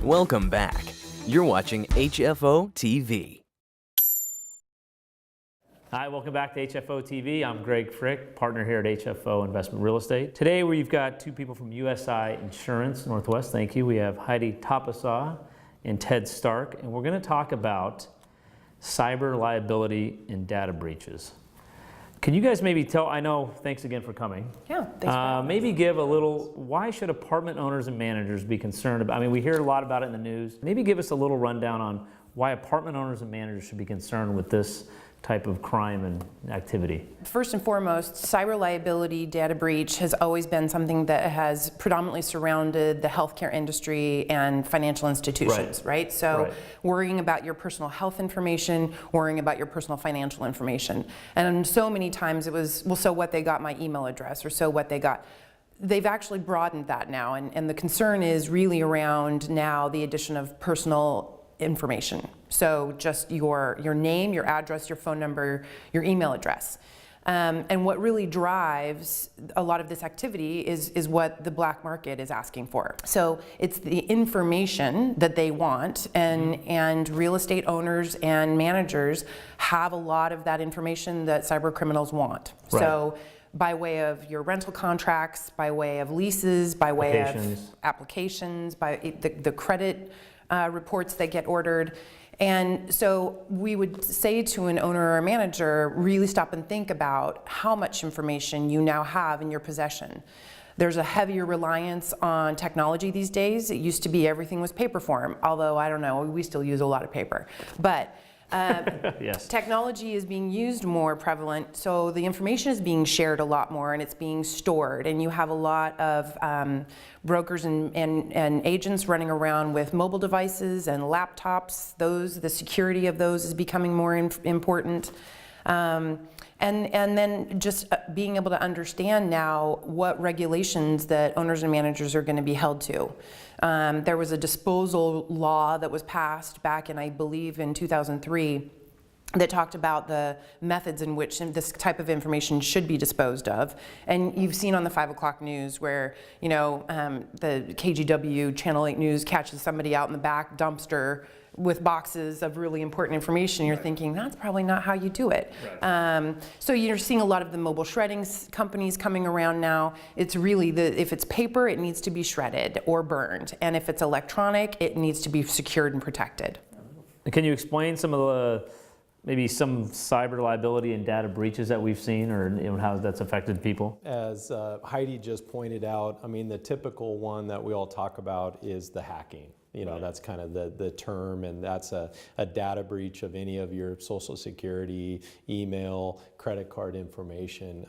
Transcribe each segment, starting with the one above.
Welcome back. You're watching HFO-TV. Hi, welcome back to HFO-TV. I'm Greg Frick, partner here at HFO Investment Real Estate. Today we've got two people from USI Insurance Northwest. Thank you. We have Heidi Tapasaw and Ted Stark, and we're going to talk about cyber liability and data breaches. Can you guys maybe tell, I know, thanks again for coming. Yeah, thanks for having maybe give a little, why should apartment owners and managers be concerned about, I mean, we hear a lot about it in the news. Maybe give us a little rundown on why apartment owners and managers should be concerned with this type of crime and activity. First and foremost, cyber liability, data breach has always been something that has predominantly surrounded the healthcare industry and financial institutions, right? So worrying about your personal health information, worrying about your personal financial information. And so many times it was, well, so what, they got my email address, or so what, they got. They've actually broadened that now, and the concern is really around now the addition of personal information. So just your name, your address, your phone number, your email address. And what really drives a lot of this activity is what the black market is asking for. So it's the information that they want, and real estate owners and managers have a lot of that information that cyber criminals want. Right. So by way of your rental contracts, by way of leases, by way of applications, by the credit reports that get ordered. And so we would say to an owner or a manager, really stop and think about how much information you now have in your possession. There's a heavier reliance on technology these days. It used to be everything was paper form, although I don't know, we still use a lot of paper. But yes. Technology is being used more prevalent, so the information is being shared a lot more, and it's being stored, and you have a lot of brokers and agents running around with mobile devices and laptops. The security of those is becoming more important. And then just being able to understand now what regulations that owners and managers are going to be held to. There was a disposal law that was passed back in, I believe, in 2003 that talked about the methods in which this type of information should be disposed of. And you've seen on the 5 o'clock news where, you know, the KGW Channel 8 News catches somebody out in the back dumpster with boxes of really important information. You're thinking, that's probably not how you do it. Right. So you're seeing a lot of the mobile shredding companies coming around now. It's really, if it's paper, it needs to be shredded or burned. And if it's electronic, it needs to be secured and protected. Can you explain some of the, maybe some cyber liability and data breaches that we've seen, or how that's affected people? As Heidi just pointed out, I mean, the typical one that we all talk about is the hacking. You know, that's kind of the term, and that's a data breach of any of your social security, email, credit card information.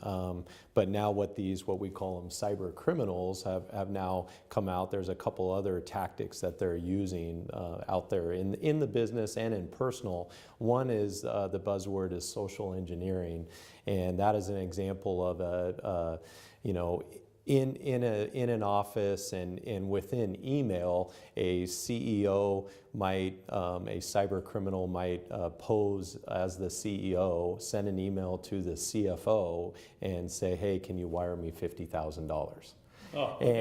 But now what we call them cyber criminals have now come out. There's a couple other tactics that they're using out there in the business and in personal. One is the buzzword is social engineering, and that is an example of in an office and within email, a CEO might, a cyber criminal might pose as the CEO, send an email to the CFO and say, hey, can you wire me $50,000? Oh, okay.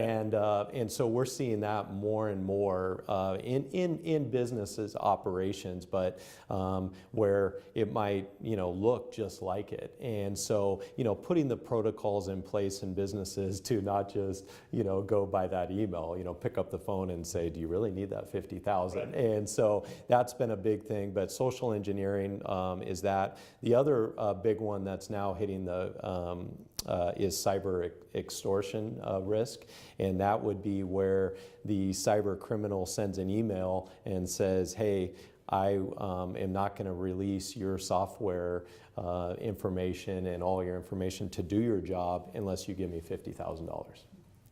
And so we're seeing that more and more in businesses operations, but where it might look just like it. And so putting the protocols in place in businesses to not just go by that email, pick up the phone and say, do you really need that 50,000? Right. And so that's been a big thing. But social engineering is that. The other big one that's now hitting the is cyber extortion risk, and that would be where the cyber criminal sends an email and says, hey, I am not going to release your software information and all your information to do your job unless you give me $50,000.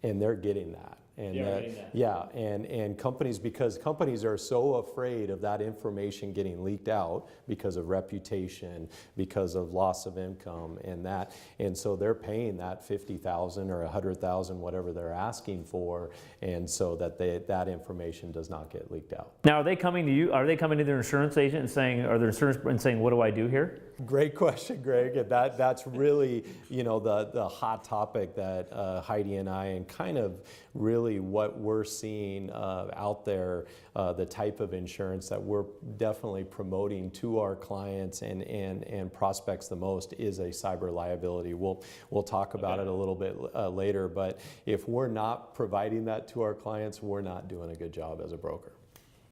And they're getting that. And and companies, because companies are so afraid of that information getting leaked out because of reputation, because of loss of income, and so they're paying that $50,000 or $100,000, whatever they're asking for, and so that that information does not get leaked out. Now, are they coming to you? Are they coming to their insurance agent and saying, or their insurance and saying, what do I do here? Great question, Greg. And that's really the hot topic that Heidi and I and kind of really really what we're seeing out there, the type of insurance that we're definitely promoting to our clients and prospects the most is a cyber liability. We'll talk about it a little bit later, but if we're not providing that to our clients, we're not doing a good job as a broker.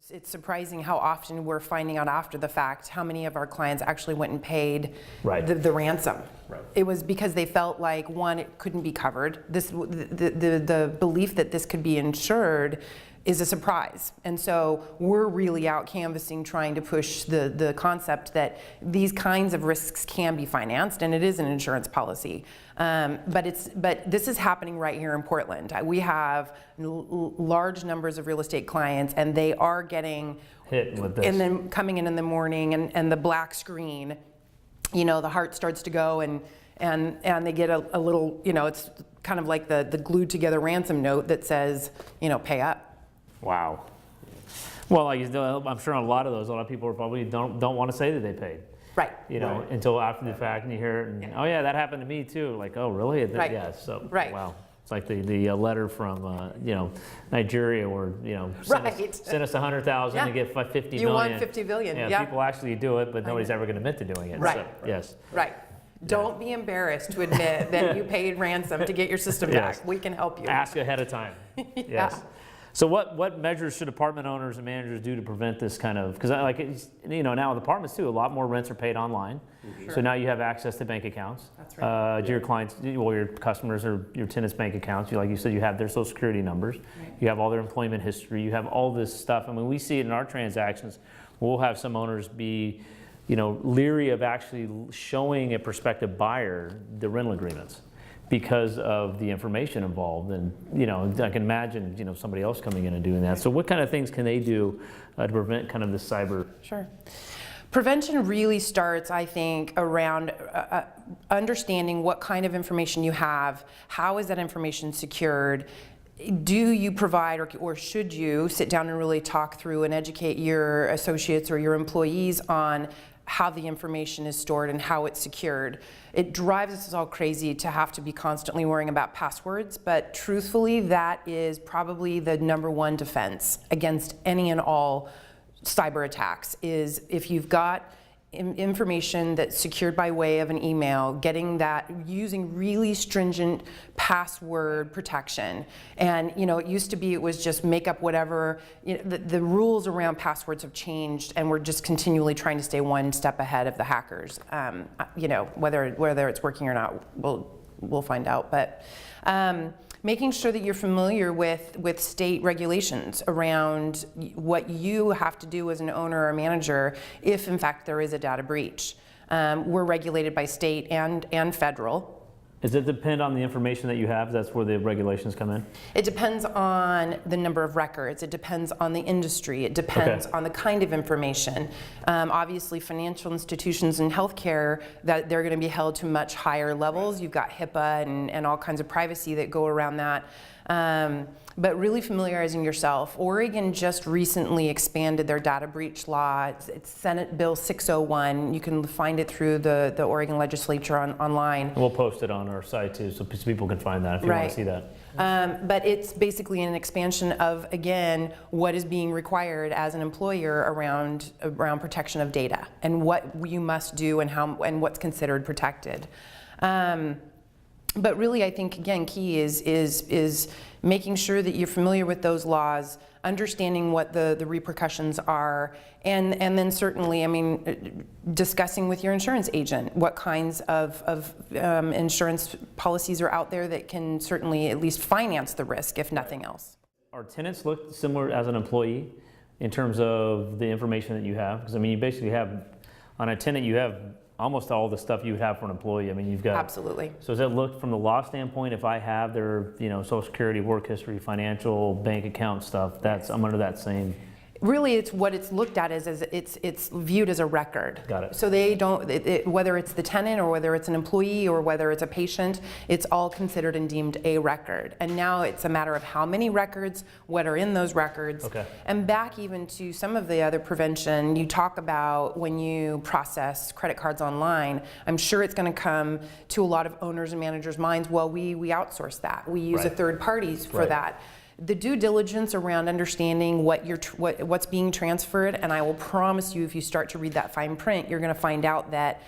It's surprising how often we're finding out after the fact how many of our clients actually went and paid the ransom. Right. It was because they felt like, one, it couldn't be covered. The belief that this could be insured is a surprise. And so we're really out canvassing, trying to push the concept that these kinds of risks can be financed, and it is an insurance policy. But this is happening right here in Portland. We have large numbers of real estate clients, and they are getting hit with this. And then coming in the morning, and the black screen, you know, the heart starts to go, and they get a little, you know, it's kind of like the glued together ransom note that says, you know, pay up. Wow. Well, like, I'm sure on a lot of people probably don't want to say that they paid. Right. You know, until after the fact, and you hear it, and, oh yeah, that happened to me too. Like, oh really? Right. Yeah. So Right. wow. It's like the letter from you know, Nigeria, where, you know, send us 100,000 to get 50 million. You want 50 billion. Yeah. People actually do it, but nobody's ever going to admit to doing it. Right. So, yes. Right. Don't be embarrassed to admit that you paid ransom to get your system back. Yes. We can help you. Ask ahead of time. Yes. So what measures should apartment owners and managers do to prevent this kind of, because like, you know, now with apartments too, a lot more rents are paid online. Sure. So now you have access to bank accounts. That's right. To your clients, well, your customers or your tenants' bank accounts. Like you said, you have their social security numbers. Right. You have all their employment history. You have all this stuff. I mean, we see it in our transactions. We'll have some owners be, you know, leery of actually showing a prospective buyer the rental agreements, because of the information involved. And, you know, I can imagine, you know, somebody else coming in and doing that. So what kind of things can they do to prevent kind of this cyber? Sure. Prevention really starts, I think, around understanding what kind of information you have, how is that information secured, do you provide or should you sit down and really talk through and educate your associates or your employees on how the information is stored and how it's secured. It drives us all crazy to have to be constantly worrying about passwords, but truthfully, that is probably the #1 defense against any and all cyber attacks, is if you've got information that's secured by way of an email, getting that using really stringent password protection. And you know, it used to be it was just make up whatever. You know, the rules around passwords have changed, and we're just continually trying to stay one step ahead of the hackers. You know, whether it's working or not, we'll find out. But making sure that you're familiar with state regulations around what you have to do as an owner or manager if in fact there is a data breach. We're regulated by state and federal. Does it depend on the information that you have? That's where the regulations come in? It depends on the number of records. It depends on the industry. It depends on the kind of information. Obviously, financial institutions and healthcare, that they're going to be held to much higher levels. You've got HIPAA and all kinds of privacy that go around that. But really familiarizing yourself. Oregon just recently expanded their data breach law. It's Senate Bill 601. You can find it through the Oregon legislature online. And we'll post it on our site too, so people can find that if you want to see that. But it's basically an expansion of, again, what is being required as an employer around protection of data and what you must do and what's considered protected. But really, I think, again, key is making sure that you're familiar with those laws, understanding what the repercussions are, and then certainly, I mean, discussing with your insurance agent what kinds of insurance policies are out there that can certainly at least finance the risk, if nothing else. Are tenants look similar as an employee in terms of the information that you have? Because I mean, you basically have, on a tenant, you have almost all the stuff you would have for an employee. I mean, you've got. Absolutely. So does it look from the law standpoint, if I have their, you know, Social Security, work history, financial, bank account stuff, I'm under that same. Really, it's what it's looked at as it's viewed as a record. Got it. So they don't, whether it's the tenant or whether it's an employee or whether it's a patient, it's all considered and deemed a record. And now it's a matter of how many records, what are in those records. Okay. And back even to some of the other prevention, you talk about when you process credit cards online, I'm sure it's going to come to a lot of owners and managers' minds, well, we outsource that. We use a third parties for that. the due diligence around understanding what's being transferred, and I will promise you, if you start to read that fine print, you're going to find out that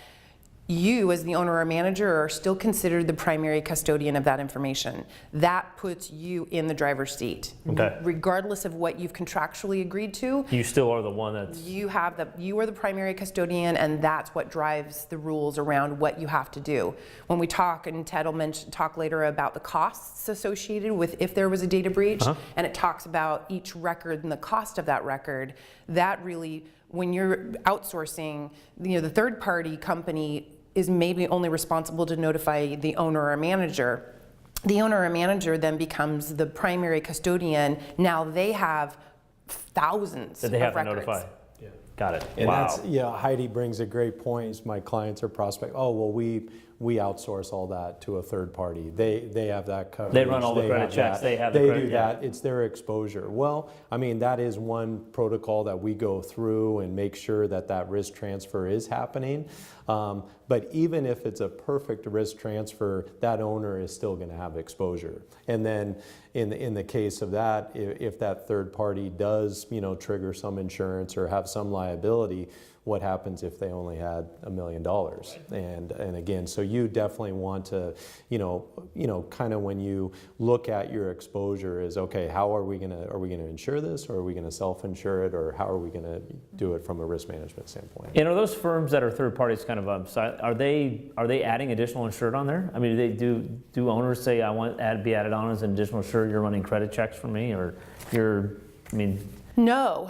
you, as the owner or manager, are still considered the primary custodian of that information. That puts you in the driver's seat. Okay. Regardless of what you've contractually agreed to, You still are the one that's... you are the primary custodian, and that's what drives the rules around what you have to do. When we talk, and Ted will talk later about the costs associated with if there was a data breach, and it talks about each record and the cost of that record, that really, when you're outsourcing, the third party company is maybe only responsible to notify the owner or manager. The owner or manager then becomes the primary custodian. Now they have thousands that they have of to records. notify. Yeah. Got it. And Wow. that's, Heidi brings a great point. My clients or prospect, oh, well, we outsource all that to a third party. They have that coverage. They run all the credit have checks. that. They have the They credit, do that. It's their exposure. Well, I mean, that is one protocol that we go through and make sure that risk transfer is happening. But even if it's a perfect risk transfer, that owner is still going to have exposure. And then in the case of that, if that third party does, trigger some insurance or have some liability, what happens if they only had $1 million? And again, so you definitely want to, kind of when you look at your exposure is, okay, how are we going to insure this, or are we going to self-insure it, or how are we going to do it from a risk management standpoint? And are those firms that are third parties kind of are they adding additional insured on there? I mean, do owners say, I want to be added on as an additional insured, you're running credit checks for me, or No,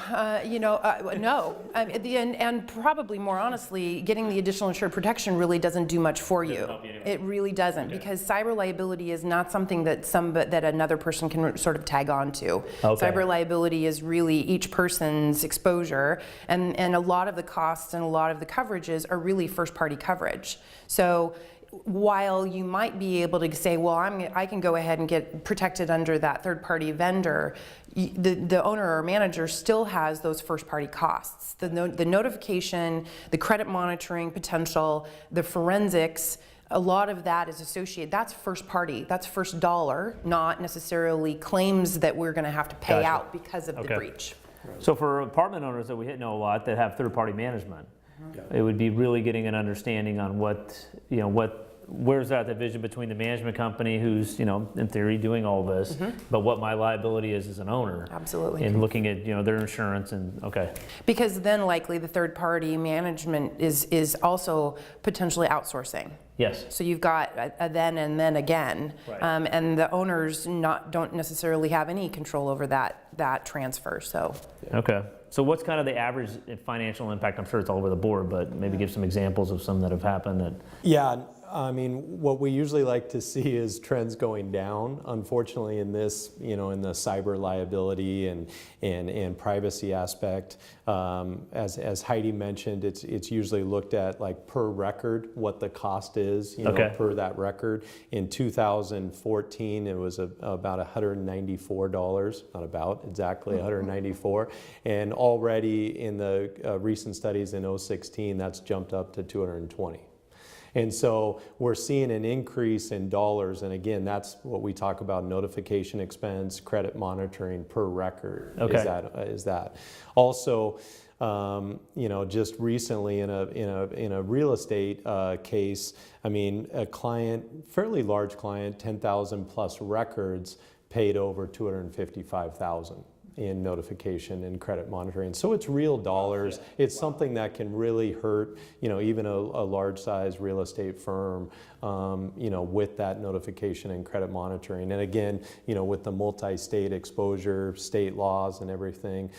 no. And probably more honestly, getting the additional insured protection really doesn't do much for you. It really doesn't, because cyber liability is not something that another person can sort of tag on to. Okay. Cyber liability is really each person's exposure, and a lot of the costs and a lot of the coverages are really first-party coverage. So while you might be able to say, well, I can go ahead and get protected under that third-party vendor, the owner or manager still has those first-party costs. The notification, the credit monitoring potential, the forensics, a lot of that is associated. That's first party. That's first dollar, not necessarily claims that we're going to have to pay out because of the breach. So for apartment owners that we know a lot that have third-party management, it would be really getting an understanding on where's that division between the management company, who's, in theory doing all this, but what my liability is as an owner. Absolutely. And looking at, their insurance and, Because then likely the third party management is also potentially outsourcing. Yes. So you've got a then and then again, Right. And the owners don't necessarily have any control over that transfer. So. Okay. So what's kind of the average financial impact? I'm sure it's all over the board, but maybe give some examples of some that have happened that. Yeah, I mean, what we usually like to see is trends going down. Unfortunately, in this, in the cyber liability and privacy aspect, as Heidi mentioned, it's usually looked at like per record what the cost is, per that record. In 2014, it was about $194, not about, exactly $194, and already in the recent studies in 2016, that's jumped up to $220. And so we're seeing an increase in dollars, and again, that's what we talk about: notification expense, credit monitoring per record. Okay. Is that also, just recently in a real estate case, I mean, a client, fairly large client, 10,000 plus records, paid over $255,000. In notification and credit monitoring. So it's real dollars. It's something that can really hurt, even a large size real estate firm, with that notification and credit monitoring. And again, with the multi-state exposure, state laws and everything,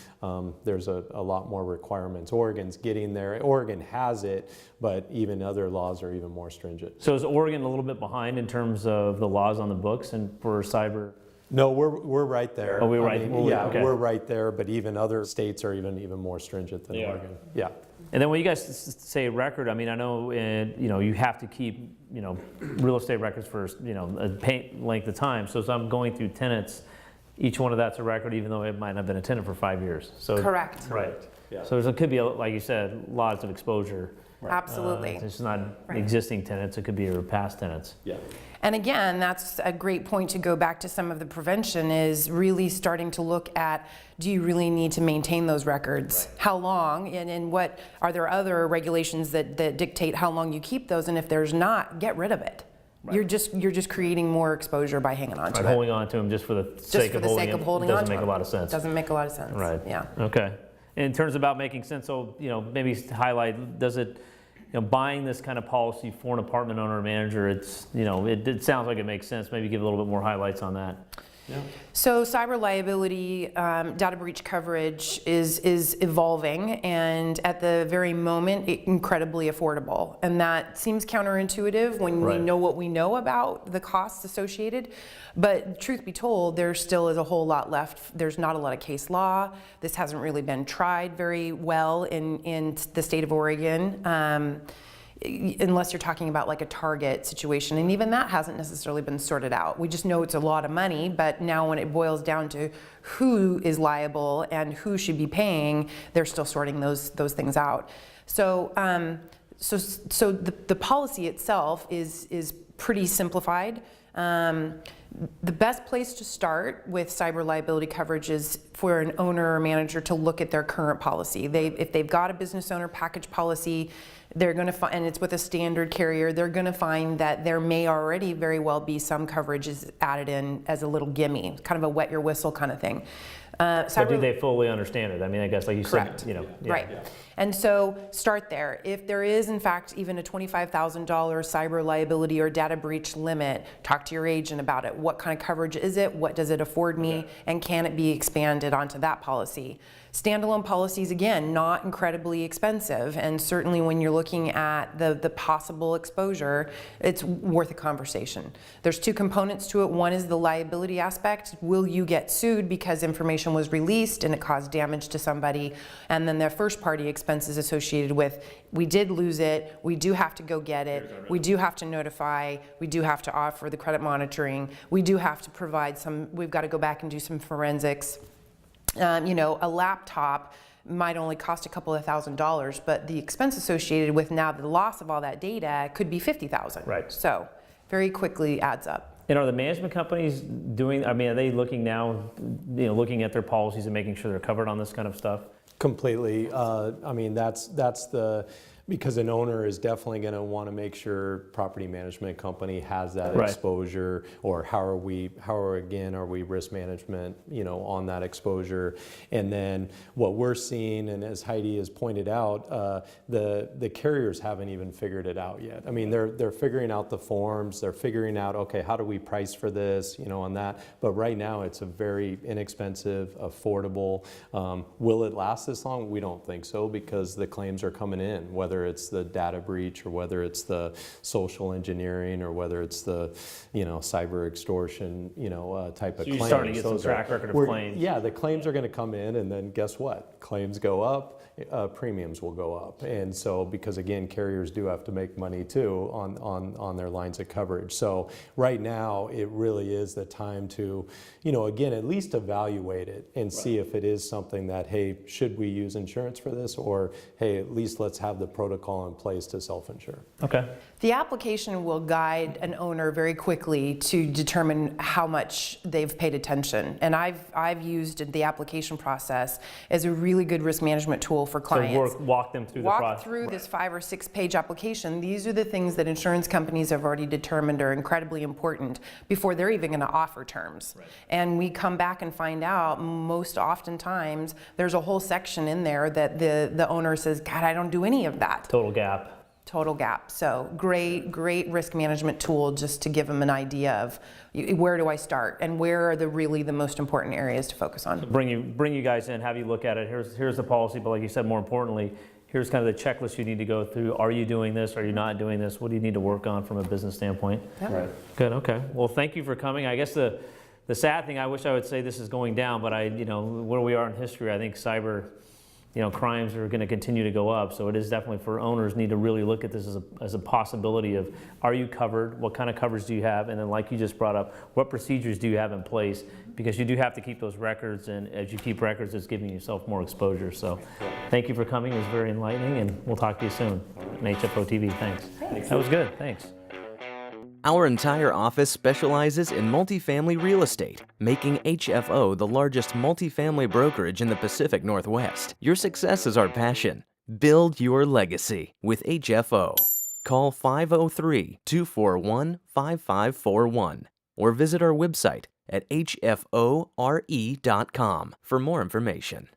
there's a lot more requirements. Oregon's getting there. Oregon has it, but even other laws are even more stringent. So is Oregon a little bit behind in terms of the laws on the books and for cyber? No, we're right there. Oh, we're right. We're right there. But even other states are even more stringent than Oregon. Yeah. And then when you guys say record, I mean, I know you have to keep real estate records for a length of time. So as I'm going through tenants, each one of that's a record, even though it might not have been a tenant for 5 years. So correct. Right. Yeah. So there could be, like you said, lots of exposure. Absolutely. It's not existing tenants, it could be your past tenants. Yeah. And again, that's a great point to go back to some of the prevention is really starting to look at, do you really need to maintain those records? How long? And what, are there other regulations that dictate how long you keep those? And if there's not, get rid of it. You're just creating more exposure by hanging on to it. Holding on to them just for the sake of holding it doesn't make a lot of sense. Doesn't make a lot of sense. Right. Yeah. Okay. In terms about making sense, so maybe highlight, does it, buying this kind of policy for an apartment owner or manager, it's it sounds like it makes sense. Maybe give a little bit more highlights on that. Yeah. So cyber liability, data breach coverage is evolving, and at the very moment, incredibly affordable. And that seems counterintuitive when we know what we know about the costs associated. But truth be told, there still is a whole lot left. There's not a lot of case law. This hasn't really been tried very well in the state of Oregon. Unless you're talking about like a Target situation, and even that hasn't necessarily been sorted out. We just know it's a lot of money, but now when it boils down to who is liable and who should be paying, they're still sorting those things out. So, so the policy itself is pretty simplified. The best place to start with cyber liability coverage is for an owner or manager to look at their current policy. If they've got a business owner package policy, they're going to find, and it's with a standard carrier, they're going to find that there may already very well be some coverages added in as a little gimme, kind of a wet your whistle kind of thing. But do they fully understand it? I mean, I guess like you Correct. said, Right. And so start there. If there is in fact even a $25,000 cyber liability or data breach limit, talk to your agent about it. What kind of coverage is it? What does it afford me? And can it be expanded onto that policy? Standalone policies, again, not incredibly expensive, and certainly when you're looking at the possible exposure, it's worth a conversation. There's two components to it. One is the liability aspect. Will you get sued because information was released and it caused damage to somebody? And then the first party expenses associated with, we did lose it, we do have to go get it, we do have to notify, we do have to offer the credit monitoring, we do have to provide we've got to go back and do some forensics. A laptop might only cost a couple of $1,000s, but the expense associated with now the loss of all that data could be $50,000. Right. So very quickly adds up. And are the management companies doing, are they looking now, looking at their policies and making sure they're covered on this kind of stuff? Completely. That's because an owner is definitely going to want to make sure property management company has that exposure, or how are we risk management, on that exposure. And then what we're seeing, and as Heidi has pointed out, the carriers haven't even figured it out yet. I mean, they're figuring out the forms, they're figuring out, okay, how do we price for this, on that. But right now it's a very inexpensive, affordable. Will it last this long? We don't think so, because the claims are coming in, whether it's the data breach or whether it's the social engineering or whether it's the cyber extortion type of claims. You're starting to get some track record of claims. Yeah, the claims are going to come in, and then guess what? Claims go up, premiums will go up. And so, because again, carriers do have to make money too on their lines of coverage. So right now it really is the time to again, at least evaluate it and see if it is something that, hey, should we use insurance for this, or hey, at least let's have the protocol in place to self-insure. Okay. The application will guide an owner very quickly to determine how much they've paid attention. And I've used the application process as a really good risk management tool for clients. So walk them through the process. Walk through this 5 or 6 page application. These are the things that insurance companies have already determined are incredibly important before they're even going to offer terms. Right. And we come back and find out most oftentimes there's a whole section in there that the owner says, God, I don't do any of that. Total gap. Total gap. So great risk management tool just to give them an idea of where do I start and where are really the most important areas to focus on. Bring you guys in, have you look at it. Here's the policy, but like you said, more importantly, here's kind of the checklist you need to go through. Are you doing this? Are you not doing this? What do you need to work on from a business standpoint? Yep. Right. Good. Okay. Well, thank you for coming. I guess the sad thing, I wish I would say this is going down, but where we are in history, I think cyber crimes are going to continue to go up. So it is definitely for owners need to really look at this as a possibility of, are you covered? What kind of coverage do you have? And then like you just brought up, what procedures do you have in place? Because you do have to keep those records, and as you keep records, it's giving yourself more exposure. So thank you for coming. It was very enlightening, and we'll talk to you soon on HFO-TV. Thanks. That was good. Thanks. Our entire office specializes in multifamily real estate, making HFO the largest multifamily brokerage in the Pacific Northwest. Your success is our passion. Build your legacy with HFO. Call 503-241-5541 or visit our website at hfore.com for more information.